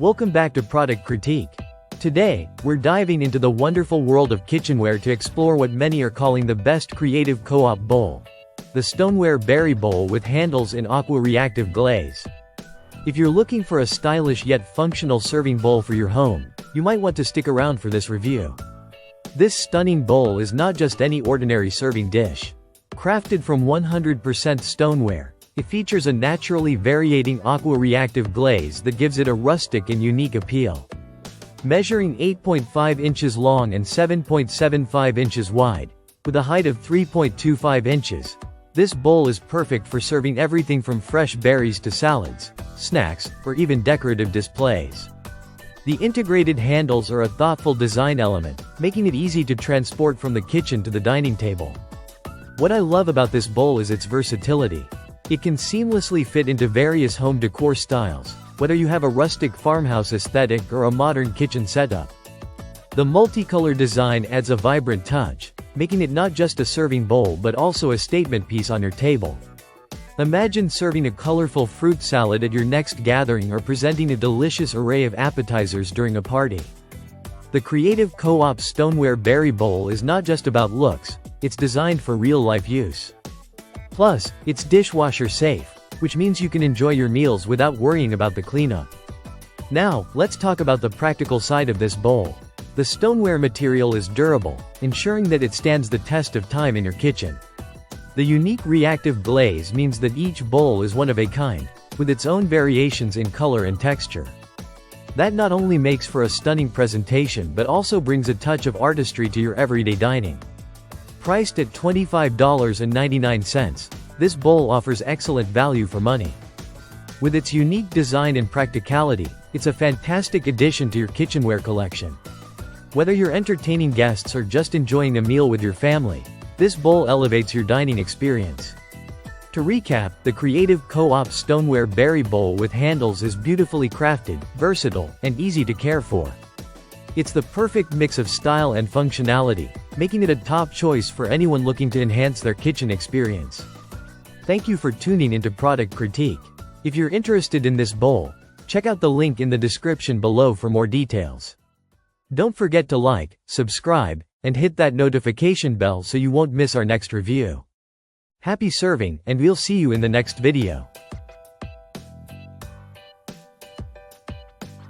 Welcome back to Product Critique. Today, we're diving into the wonderful world of kitchenware to explore what many are calling the best creative co-op bowl. The Stoneware Berry Bowl with handles in aqua reactive glaze. If you're looking for a stylish yet functional serving bowl for your home, you might want to stick around for this review. This stunning bowl is not just any ordinary serving dish. Crafted from 100% stoneware, it features a naturally variating aqua reactive glaze that gives it a rustic and unique appeal. Measuring 8.5 inches long and 7.75 inches wide, with a height of 3.25 inches, this bowl is perfect for serving everything from fresh berries to salads, snacks, or even decorative displays. The integrated handles are a thoughtful design element, making it easy to transport from the kitchen to the dining table. What I love about this bowl is its versatility. It can seamlessly fit into various home decor styles, whether you have a rustic farmhouse aesthetic or a modern kitchen setup. The multicolor design adds a vibrant touch, making it not just a serving bowl but also a statement piece on your table. Imagine serving a colorful fruit salad at your next gathering or presenting a delicious array of appetizers during a party. The creative co-op Stoneware Berry Bowl is not just about looks, it's designed for real-life use. Plus, it's dishwasher safe, which means you can enjoy your meals without worrying about the cleanup. Now, let's talk about the practical side of this bowl. The stoneware material is durable, ensuring that it stands the test of time in your kitchen. The unique reactive glaze means that each bowl is one of a kind, with its own variations in color and texture. That not only makes for a stunning presentation but also brings a touch of artistry to your everyday dining. Priced at $25.99, this bowl offers excellent value for money. With its unique design and practicality, it's a fantastic addition to your kitchenware collection. Whether you're entertaining guests or just enjoying a meal with your family, this bowl elevates your dining experience. To recap, the creative co-op Stoneware Berry Bowl with handles is beautifully crafted, versatile, and easy to care for. It's the perfect mix of style and functionality, making it a top choice for anyone looking to enhance their kitchen experience. Thank you for tuning into Product Critique. If you're interested in this bowl, check out the link in the description below for more details. Don't forget to like, subscribe, and hit that notification bell so you won't miss our next review. Happy serving, and we'll see you in the next video.